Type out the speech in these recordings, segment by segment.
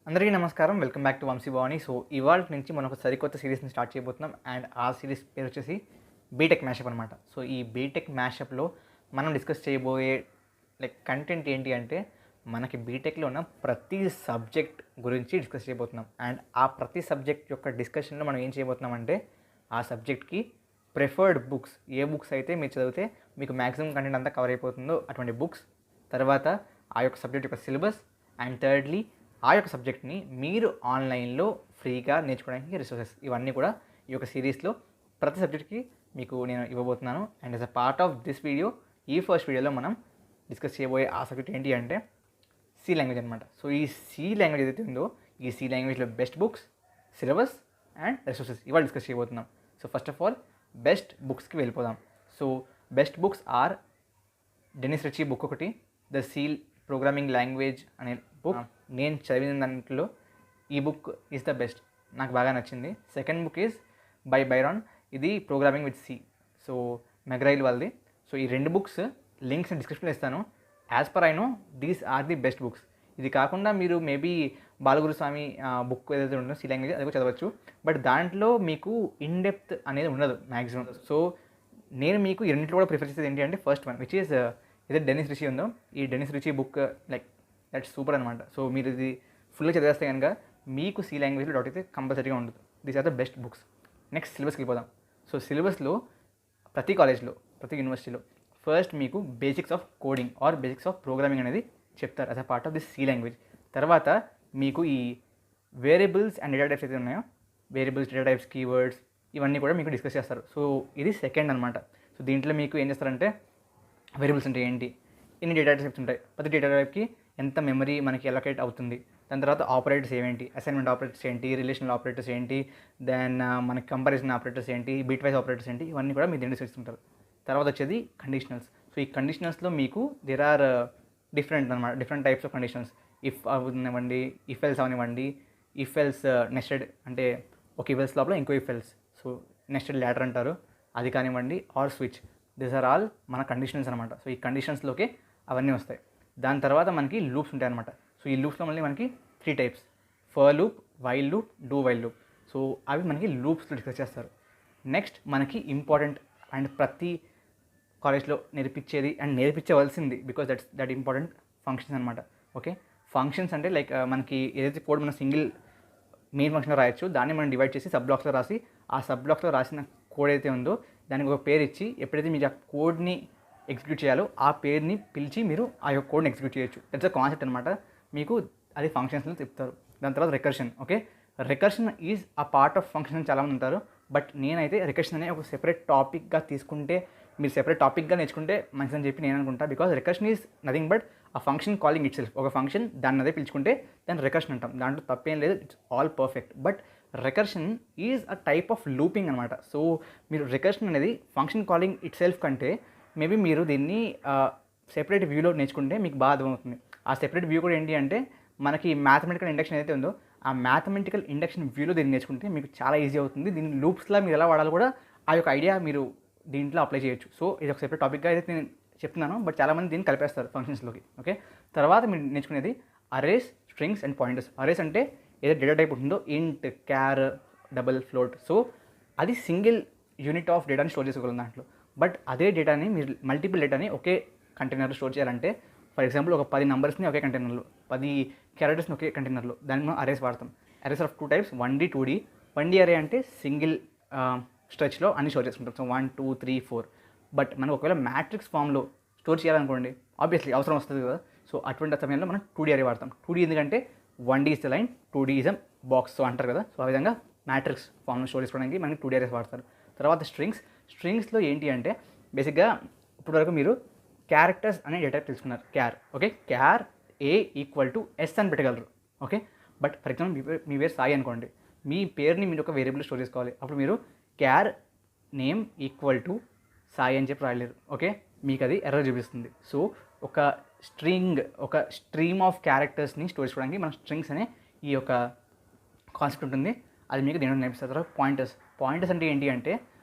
అందరికీ నమస్కారం. Welcome back to Vamshi Bhavani. So, ఇవాల్టి నుంచి మనం ఒక సరికొత్త సీరీస్‌ని స్టార్ట్ చేయబోతున్నాం. అండ్ ఆ సీరీస్ పేరు వచ్చేసి బీటెక్ మ్యాషప్ అనమాట. సో, ఈ బీటెక్ మ్యాషప్‌లో మనం డిస్కస్ చేయబోయే కంటెంట్ ఏంటి అంటే, మనకి బీటెక్‌లో ఉన్న ప్రతి సబ్జెక్ట్ గురించి డిస్కస్ చేయబోతున్నాం. అండ్ ఆ ప్రతి సబ్జెక్ట్ యొక్క డిస్కషన్‌లో మనం ఏం చేయబోతున్నాం అంటే, ఆ సబ్జెక్ట్‌కి ప్రిఫర్డ్ బుక్స్, ఏ బుక్స్ అయితే మీరు చదివితే మీకు మ్యాక్సిమం కంటెంట్ అంతా కవర్ అయిపోతుందో అటువంటి బుక్స్, తర్వాత ఆ యొక్క సబ్జెక్ట్ యొక్క సిలబస్, అండ్ థర్డ్‌లీ ఆ యొక్క సబ్జెక్ట్ని మీరు ఆన్లైన్లో ఫ్రీగా నేర్చుకోవడానికి రిసోర్సెస్, ఇవన్నీ కూడా ఈ యొక్క సిరీస్లో ప్రతి సబ్జెక్ట్కి మీకు నేను ఇవ్వబోతున్నాను. And as a part of this video, ఈ ఫస్ట్ వీడియోలో మనం డిస్కస్ చేయబోయే ఆ సబ్జెక్ట్ ఏంటి అంటే సి లాంగ్వేజ్ అనమాట. సో ఈ సి లాంగ్వేజ్ ఏదైతే ఉందో, ఈ సి లాంగ్వేజ్లో best books, syllabus and resources ఇవాళ డిస్కస్ చేయబోతున్నాం. So first of all best బుక్స్కి వెళ్ళిపోదాం. So best books are Dennis Ritchie book ఒకటి, ద సీల్ ప్రోగ్రామింగ్ లాంగ్వేజ్ అనే బుక్. నేను చదివిన దాంట్లో ఈ బుక్ ఈజ్ ద బెస్ట్, నాకు బాగా నచ్చింది. Second book is by Byron, ఇది programming with C, so McGrail వాళ్ళది. సో ఈ రెండు బుక్స్ లింక్స్ డిస్క్రిప్షన్లో ఇస్తాను. As per I know these are the best books. ఇది కాకుండా మీరు మేబీ బాలగురుస్వామి బుక్ ఏదైతే ఉంటుందో సి లాంగ్వేజ్, అది కూడా చదవచ్చు. బట్ దాంట్లో మీకు ఇన్ డెప్త్ అనేది ఉండదు మ్యాక్సిమం. సో నేను మీకు ఈ రెండింటిలో కూడా ప్రిఫర్ చేసేది ఏంటి అంటే ఫస్ట్ వన్ విచ్ ఈజ్ ఏదైతే డెనిస్ రిచీ ఉందో, ఈ Denis Ritchie book that's super అనమాట. సో మీరు ఇది ఫుల్గా చదివేస్తే కనుక మీకు సి లాంగ్వేజ్లో డౌట్ అయితే కంపల్సరీగా ఉండదు. These are the best books. Next సిలబస్కి వెళ్ళిపోదాం. సో సిలబస్లో ప్రతి కాలేజ్లో, ప్రతి యూనివర్సిటీలో ఫస్ట్ మీకు basics of coding or basics of programming అనేది చెప్తారు as a part of this C language. తర్వాత మీకు ఈ వేరియబుల్స్ అండ్ డేటా టైప్స్ అయితే ఉన్నాయో, వేరియబుల్స్, డేటా టైప్స్, కీవర్డ్స్, ఇవన్నీ కూడా మీకు డిస్కస్ చేస్తారు. సో ఇది సెకండ్ అనమాట. సో దీంట్లో మీకు ఏం చేస్తారంటే వేరియబుల్స్ అంటే ఏంటి, ఎన్ని డేటా టైప్స్ ఉంటాయి, ప్రతి డేటా టైప్కి ఎంత మెమరీ మనకి అలొకేట్ అవుతుంది, దాని తర్వాత ఆపరేటర్స్ ఏమేంటి, అసైన్మెంట్ ఆపరేటర్స్ ఏంటి, రిలేషనల్ ఆపరేటర్స్ ఏంటి, దెన్ మనకి కంపారిజన్ ఆపరేటర్స్ ఏంటి, బిట్ వైజ్ ఆపరేటర్స్ ఏంటి, ఇవన్నీ కూడా మీరు దీన్ని చేస్తుంటారు. తర్వాత వచ్చేది కండిషనల్స్. సో ఈ కండిషనల్స్లో మీకు దేర్ ఆర్ డిఫరెంట్ అనమాట, different types of conditionals. If అవనివ్వండి, ఇఫ్ ఎల్స్ అవనివ్వండి, ఇఫ్ ఎల్స్ నెస్టెడ్ అంటే ఒక ఇఫ్ ఎల్స్ లోపల ఇంకో if else, so nested ladder అంటారు, అది కానివ్వండి, or switch. These are all మన కండిషన్స్ అనమాట. సో ఈ కండిషన్స్లోకి అవన్నీ వస్తాయి. దాని తర్వాత మనకి లూప్స్ ఉంటాయి అనమాట. సో ఈ లూప్స్లో మళ్ళీ మనకి 3 types, for loop, while loop, do while loop. So అవి మనకి లూప్స్లో డిస్కస్ చేస్తారు. నెక్స్ట్ మనకి ఇంపార్టెంట్ అండ్ ప్రతి కాలేజ్లో నేర్పించేది అండ్ నేర్పించవలసింది, బికాస్ దట్ ఇంపార్టెంట్, ఫంక్షన్స్ అనమాట. ఓకే, ఫంక్షన్స్ అంటే మనకి ఏదైతే కోడ్ మన సింగిల్ మెయిన్ ఫంక్షన్లో రాయొచ్చు, దాన్ని మనం డివైడ్ చేసి సబ్ బ్లాక్స్లో రాసి, ఆ సబ్ బ్లాక్స్లో రాసిన కోడ్ అయితే ఉందో దానికి ఒక పేరు ఇచ్చి, ఎప్పుడైతే మీరు ఆ కోడ్ని ఎగ్జిక్యూట్ చేయాలో ఆ పేరుని పిలిచి మీరు ఆ యొక్క కోడ్ని ఎగ్జిక్యూట్ చేయొచ్చు. దట్స్ అ కాన్సెప్ట్ అనమాట. మీకు అది ఫంక్షన్స్లో చెప్తారు. దాని తర్వాత recursion. Okay, recursion is a part of function అని చాలామంది ఉంటారు. బట్ నేనైతే రికర్షన్ అనే ఒక సెపరేట్ టాపిక్గా తీసుకుంటే, మీరు సెపరేట్ టాపిక్గా నేర్చుకుంటే మంచిదని చెప్పి నేను అనుకుంటా. Because recursion is nothing but ఆ ఫంక్షన్ కాలింగ్ ఇట్ సెల్ఫ్. ఒక ఫంక్షన్ దాన్ని అదే పిలుచుకుంటే దాన్ని రికర్షన్ అంటాం. దాంట్లో తప్పేం లేదు, it's all perfect. But recursion is a type of looping అనమాట. సో మీరు రికర్షన్ అనేది ఫంక్షన్ కాలింగ్ ఇట్ సెల్ఫ్ కంటే మేబీ మీరు దీన్ని సెపరేట్ వ్యూలో నేర్చుకుంటే మీకు బాగా అర్థమవుతుంది. ఆ సెపరేట్ వ్యూ కూడా ఏంటి అంటే మనకి మ్యాథమెటికల్ ఇండక్షన్ ఏదైతే ఉందో, ఆ మ్యాథమెటికల్ ఇండక్షన్ వ్యూలో దీన్ని నేర్చుకుంటే మీకు చాలా ఈజీ అవుతుంది. దీన్ని లూప్స్లా మీరు ఎలా వాడాలో కూడా ఆ యొక్క ఐడియా మీరు దీంట్లో అప్లై చేయొచ్చు. సో ఇది ఒక సెపరేట్ టాపిక్గా అయితే నేను చెప్తున్నాను, బట్ చాలామంది దీన్ని కలిపేస్తారు ఫంక్షన్స్లోకి. ఓకే, తర్వాత మీరు నేర్చుకునేది arrays, strings and pointers. Arrays అంటే ఏదైతే డేటా టైప్ ఉంటుందో, ఇంట్, క్యార్, డబుల్, ఫ్లోట్, సో అది సింగిల్ యూనిట్ ఆఫ్ డేటాని స్టోర్ చేసుకోగలం దాంట్లో. బట్ అదే డేటాని మీరు మల్టిపుల్ డేటాని ఒకే కంటైనర్లో స్టోర్ చేయాలంటే, ఫర్ ఎగ్జాంపుల్ ఒక 10 నంబర్స్ని ఒకే కంటైనర్లో, 10 క్యారెక్టర్స్ని ఒకే కంటైనర్లో, దాన్ని మనం అరేస్ వాడతాం. Arrays of 2 types, 1D, 2D. 1D అరే అంటే సింగిల్ స్ట్రెచ్లో అన్ని స్టోర్ చేసుకుంటాం. సో 1, 2, 3, 4. బట్ మనం ఒకవేళ మ్యాట్రిక్స్ ఫామ్లో స్టోర్ చేయాలనుకోండి, ఆబ్వియస్లీ అవసరం వస్తుంది కదా. సో అటువంటి సమయంలో మనం 2D అరే వాడతాం. 2D ఎందుకంటే 1D is the line, 2D is a box, so అంటారు కదా. సో ఆ విధంగా మ్యాట్రిక్స్ ఫామ్లో స్టోర్ చేసుకోవడానికి మనకి 2D అరేస్ వాడతారు. తర్వాత స్ట్రింగ్స్లో ఏంటి అంటే బేసిక్గా ఇప్పటివరకు మీరు క్యారెక్టర్స్ అనే డేటా తెలుసుకున్నారు, char. Okay, char a equal to s అని పెట్టగలరు. ఓకే, బట్ ఫర్ ఎగ్జాంపుల్ మీ పేరు సాయి అనుకోండి, మీ పేరుని మీరు ఒక వేరియబుల్ స్టోర్ చేసుకోవాలి. అప్పుడు మీరు క్యార్ నేమ్ ఈక్వల్ టు సాయి అని చెప్పి రాయలేరు. ఓకే, మీకు అది ఎర్రర్ చూపిస్తుంది. సో ఒక స్ట్రీమ్ ఆఫ్ క్యారెక్టర్స్ని స్టోర్ చేసుకోవడానికి మన స్ట్రింగ్స్ అనే ఈ యొక్క కాన్సెప్ట్ ఉంటుంది. అది మీకు దేని నేర్పిస్తారు. తర్వాత పాయింటర్స్ అంటే ఏంటి అంటే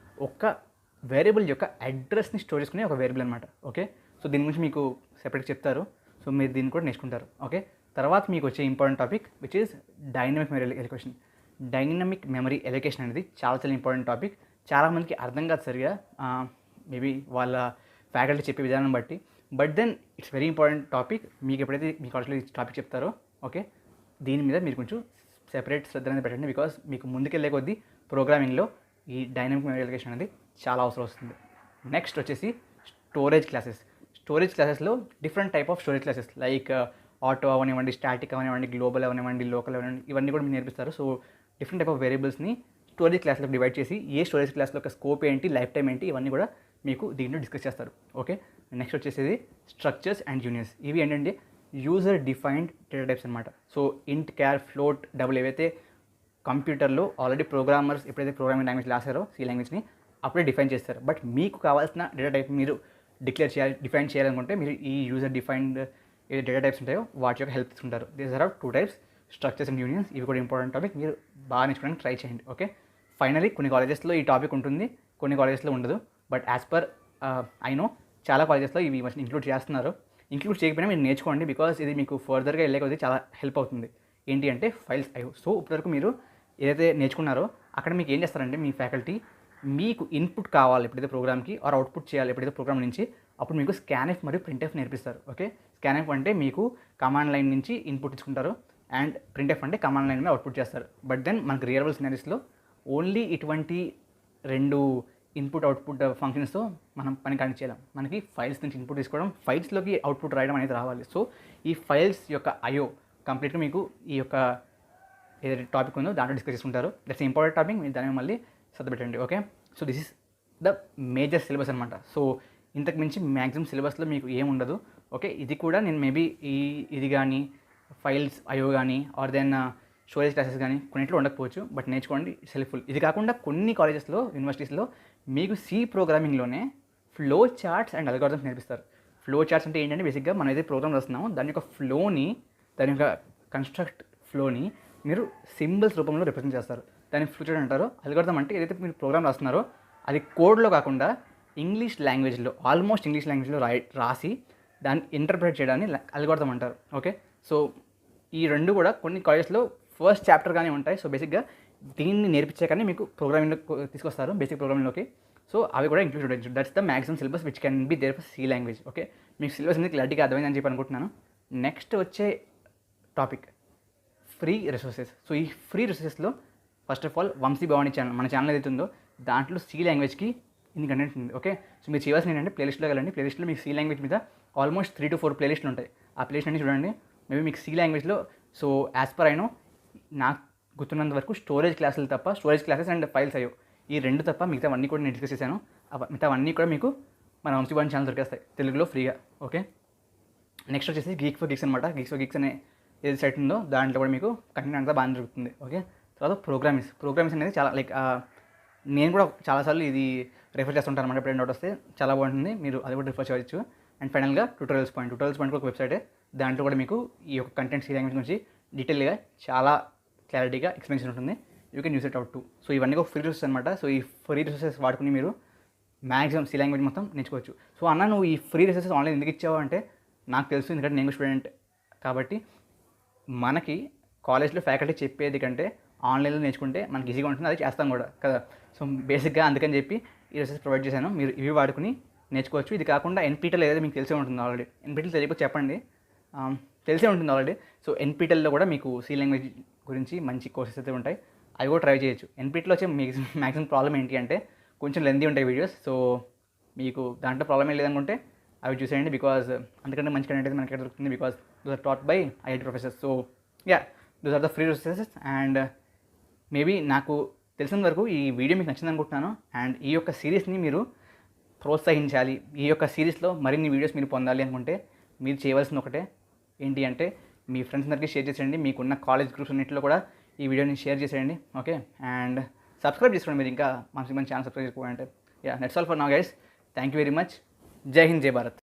ఒక వేరియబుల్ యొక్క అడ్రస్ని స్టోర్ చేసుకునే ఒక వేరియబుల్ అనమాట. ఓకే, సో దీని గురించి మీకు సెపరేట్ చెప్తారు. సో మీరు దీన్ని కూడా నేర్చుకుంటారు. ఓకే, తర్వాత మీకు వచ్చే important topic which is dynamic memory education. Dynamic memory education అనేది చాలా చాలా ఇంపార్టెంట్ టాపిక్. చాలామందికి అర్థం కాదు సరిగా, మేబీ వాళ్ళ ఫ్యాకల్టీ చెప్పే విధానం బట్టి. But then it's very important topic. మీకు ఎప్పుడైతే మీ కాలేజ్లో ఈ టాపిక్ చెప్తారో ఓకే, దీని మీద మీరు కొంచెం సెపరేట్ శ్రద్ధ అనేది పెట్టండి. బికాస్ మీకు ముందుకెళ్ళే కొద్దీ ప్రోగ్రామింగ్లో ఈ డైనమిక్ మెమరీ ఎడ్యుకేషన్ అనేది చాలా అవసరం వస్తుంది. నెక్స్ట్ వచ్చేసి స్టోరేజ్ క్లాసెస్. స్టోరేజ్ క్లాసెస్లో different type of storage classes like auto అవనివ్వండి, స్టాటిక్ అవనివ్వండి, గ్లోబల్ అవనివ్వండి, లోకల్ అవనివ్వండి, ఇవన్నీ కూడా మీకు నేర్పిస్తారు. సో డిఫరెంట్ టైప్ ఆఫ్ వేరియబుల్స్ని స్టోరేజ్ క్లాస్లో డివైడ్ చేసి ఏ స్టోరేజ్ క్లాస్లో ఒక స్కోప్ ఏంటి, లైఫ్ టైం ఏంటి, ఇవన్నీ కూడా మీకు దీంట్లో డిస్కస్ చేస్తారు. ఓకే, నెక్స్ట్ వచ్చేసి స్ట్రక్చర్స్ అండ్ యూనియన్స్. ఇవి ఏంటంటే యూజర్ డిఫైన్డ్ డేటా టైప్స్ అనమాట. సో ఇంట్, క్యార్, ఫ్లోట్, డబుల్ ఏవైతే కంప్యూటర్లో ఆల్రెడీ ప్రోగ్రామర్స్ ఎప్పుడైతే ప్రోగ్రామింగ్ లాంగ్వేజ్ రాశారో సి లాంగ్వేజ్ని అప్పుడే డిఫైన్ చేస్తారు. బట్ మీకు కావాల్సిన డేటా టైప్ మీరు డిఫైన్ చేయాలనుకుంటే మీరు ఈ యూజర్ డిఫైన్డ్ ఏ డేటా టైప్స్ ఉంటాయో వాటి యొక్క హెల్ప్ తీసుకుంటారు. These are 2 types, structures and unions. ఇవి కూడా ఇంపార్టెంట్ టాపిక్, మీరు బాగా నేర్చుకోవడానికి ట్రై చేయండి. ఓకే, ఫైనలీ కొన్ని కాలేజెస్లో ఈ టాపిక్ ఉంటుంది, కొన్ని కాలేజెస్లో ఉండదు. But as per I no చాలా కాలేజెస్లో ఇవి ఇంక్లూడ్ చేస్తున్నారు. ఇంక్లూడ్ చేయకపోయినా మీరు నేర్చుకోండి, బికాస్ ఇది మీకు ఫర్దర్గా వెళ్ళే కొద్దీ చాలా హెల్ప్ అవుతుంది. ఏంటి అంటే ఫైల్స్ ఐఓ. సో ఇప్పటివరకు మీరు ఏదైతే నేర్చుకున్నారో అక్కడ మీకు ఏం చేస్తారంటే మీ ఫ్యాకల్టీ మీకు ఇన్పుట్ కావాలి ఎప్పుడైతే ప్రోగ్రామ్కి, ఆర్ అవుట్పుట్ చేయాలి ఎప్పుడైతే ప్రోగ్రామ్ నుంచి, అప్పుడు మీకు స్కాన్ఎఫ్ మరియు ప్రింట్ఎఫ్ నేర్పిస్తారు. ఓకే, స్కాన్ఎఫ్ అంటే మీకు కమాండ్ లైన్ నుంచి ఇన్పుట్ తీసుకుంటారు, అండ్ ప్రింట్ఎఫ్ అంటే కమాండ్ లైన్ మీద అవుట్పుట్ చేస్తారు. బట్ దెన్ మనకు రియల్ వరల్డ్ సినారీస్లో ఓన్లీ ఇటువంటి 2 ఇన్పుట్ అవుట్పుట్ ఫంక్షన్స్తో మనం పని కండక్ట్ చేయలేం. మనకి ఫైల్స్ నుంచి ఇన్పుట్ తీసుకోవడం, ఫైల్స్లోకి అవుట్పుట్ రాయడం అనేది రావాలి. సో ఈ ఫైల్స్ యొక్క ఐఓ కంప్లీట్గా మీకు ఈ యొక్క ఏదైతే టాపిక్ ఉందో దాంట్లో డిస్కస్ చేసుకుంటారు. దట్స్ ఇంపార్టెంట్ టాపిక్, మీరు దాని మళ్ళీ శ్రద్ధ పెట్టండి. Okay, so this is the major syllabus అనమాట. సో ఇంతకు మించి మ్యాక్సిమం సిలబస్లో మీకు ఏముండదు. ఓకే, ఇది కూడా నేను మేబీ ఇది కానీ ఫైల్స్ ఐఓ కానీ ఆర్ దెన్ స్టోరేజ్ క్లాసెస్ కానీ కొన్నింటిలో ఉండకపోవచ్చు, బట్ నేర్చుకోండి, ఇట్స్ హెల్ప్ఫుల్. ఇది కాకుండా కొన్ని కాలేజెస్లో, యూనివర్సిటీస్లో మీకు సి ప్రోగ్రామింగ్లోనే ఫ్లో చార్ట్స్ అండ్ అల్గారిథమ్స్ నేర్పిస్తారు. ఫ్లో చార్ట్స్ అంటే ఏంటంటే బేసిక్గా మనం ఏదైతే ప్రోగ్రామ్ రాస్తున్నామో దాని యొక్క ఫ్లోని, దాని యొక్క కన్స్ట్రక్ట్ ఫ్లోని మీరు సింబల్స్ రూపంలో రిప్రజెంట్ చేస్తారు. దాన్ని ఫ్లో చార్ట్ అంటారు. అల్గారిథమ్ అంటే ఏదైతే మీరు ప్రోగ్రామ్ రాస్తున్నారో అది కోడ్లో కాకుండా ఇంగ్లీష్ లాంగ్వేజ్లో, ఆల్మోస్ట్ ఇంగ్లీష్ లాంగ్వేజ్లో రాసి దాన్ని ఇంటర్ప్రిట్ చేయడాన్ని అల్గారిథమ్ అంటారు. ఓకే, సో ఈ 2 కూడా కొన్ని కాలేజెస్లో ఫస్ట్ చాప్టర్గానే ఉంటాయి. సో బేసిక్గా దీన్ని నేర్పించాకనే మీకు ప్రోగ్రామింగ్లో తీసుకొస్తారు, బేసిక్ ప్రోగ్రామింగ్లోకి. సో అవి కూడా ఇంక్లూడ్ ఉండొచ్చు. That's the maximum syllabus which can be there for C language. Okay, మీకు సిలబస్ అనేది క్లారిటీగా అర్థమైందని చెప్పి అనుకుంటున్నాను. నెక్స్ట్ వచ్చే టాపిక్ ఫ్రీ రిసోర్సెస్. సో ఈ ఫ్రీ రిసోర్సెస్లో first of all Vamshi Bhavani channel, మన ఛానల్ ఏదైతే ఉందో దాంట్లో సి లాంగ్వేజ్కి ఇన్ని కంటెంట్ ఉంది. ఓకే, సో మీరు చేయాల్సింది ఏంటంటే ప్లేలిస్ట్లో వెళ్ళండి. ప్లేలిస్ట్లో మీకు సి లాంగ్వేజ్ మీద ఆల్మోస్ట్ 3 to 4 ప్లేలిస్ట్లు ఉంటాయి. ఆ ప్లేలిస్ట్ అన్ని చూడండి. మేబీ మీకు సి లాంగ్వేజ్లో, సో యాజ్ పర్ ఐనో నాకు గుర్తున్నంత వరకు స్టోరేజ్ క్లాసులు తప్ప, స్టోరేజ్ క్లాసెస్ అండ్ ఫైల్స్ అయ్యో ఈ 2 తప్ప మిగతావన్నీ కూడా నేను డిస్కస్ చేశాను. మిగతావన్నీ కూడా మీకు మన వంశీ భవానీ ఛానల్ దొరికేస్తాయి తెలుగులో ఫ్రీగా. ఓకే, నెక్స్ట్ వచ్చేసి గీక్ ఫర్ గీక్స్ అనమాట. గీక్స్ ఫర్ గీక్స్ అనే ఏది సైట్ ఉందో దాంట్లో కూడా మీకు కంటెంట్ అంతా బాగా దొరుకుతుంది. ఓకే, తర్వాత ప్రోగ్రామింగ్స్ అనేది చాలా లైక్ నేను కూడా చాలాసార్లు ఇది రెఫర్ చేస్తుంటాను అనమాట. ఎప్పుడైనా డౌట్ వస్తే చాలా బాగుంటుంది, మీరు అది కూడా రిఫర్ చేయవచ్చు. అండ్ ఫైనల్గా ట్యూటోరియల్స్ పాయింట్ కూడా ఒక వెబ్సైటే, దాంట్లో కూడా మీకు ఈ యొక్క కంటెంట్ సి లాంగ్వేజ్ గురించి డీటెయిల్గా చాలా క్లారిటీగా ఎక్స్ప్లెనేషన్ ఉంటుంది. You can use it out to. So ఇవన్నీ ఒక ఫ్రీ రిసోర్సెస్ అనమాట. సో ఈ ఫ్రీ రిసోర్సెస్ వాడుకుని మీరు మ్యాక్సిమం సి లాంగ్వేజ్ మొత్తం నేర్చుకోవచ్చు. సో అన్న నువ్వు ఈ ఫ్రీ రిసోర్సెస్ ఆన్లైన్ ఎందుకు ఇచ్చావు అంటే నాకు తెలుసు, ఎందుకంటే నేను స్టూడెంట్ కాబట్టి మనకి కాలేజ్లో ఫ్యాకల్టీ చెప్పేది కంటే ఆన్లైన్లో నేర్చుకుంటే మనకి ఈజీగా ఉంటుంది, అది చేస్తాం కూడా కదా. సో బేసిక్గా అందుకని చెప్పి ఈ రిసోర్సెస్ ప్రొవైడ్ చేశాను, మీరు ఇవి వాడుకుని నేర్చుకోవచ్చు. ఇది కాకుండా ఎన్పీటెల్ ఏదైతే మీకు తెలిసే ఉంటుంది ఆల్రెడీ. ఎన్పీటెల్ తెలియకపోతే చెప్పండి, తెలిసే ఉంటుంది ఆల్రెడీ. సో ఎన్పీటెల్లో కూడా మీకు సి లాంగ్వేజ్ గురించి మంచి కోర్సెస్ అయితే ఉంటాయి, అవి కూడా ట్రై చేయొచ్చు. ఎన్పీటీలో వచ్చే మ్యాక్సిమం ప్రాబ్లం ఏంటి అంటే కొంచెం లెందీ ఉంటాయి వీడియోస్. సో మీకు దాంట్లో ప్రాబ్లం ఏం లేదనుకుంటే అవి చూసేయండి, బికాజ్ అందుకంటే మంచి కంటెంట్ అయితే మనకి ఎక్కడ దొరుకుతుంది, because those are taught by IIT professors. So yeah, those are the free resources. And maybe నాకు తెలిసిన వరకు ఈ వీడియో మీకు నచ్చింది అనుకుంటున్నాను. అండ్ ఈ యొక్క సిరీస్ని మీరు ప్రోత్సహించాలి, ఈ యొక్క సిరీస్లో మరిన్ని వీడియోస్ మీరు పొందాలి అనుకుంటే మీరు చేయవలసిన ఒకటే ఏంటి అంటే మీ ఫ్రెండ్స్ అందరికీ షేర్ చేసేయండి. మీకున్న కాలేజ్ గ్రూప్స్ అన్నింటిలో కూడా ఈ వీడియోని షేర్ చేసేయండి. ఓకే, అండ్ సబ్స్క్రైబ్ చేసుకోండి. మీరు ఇంకా మన ఛానల్ సబ్స్క్రైబ్ చేసుకోవాలంటే. Yeah, that's all for now guys. Thank you very much. జై హింద్, జై భారత్.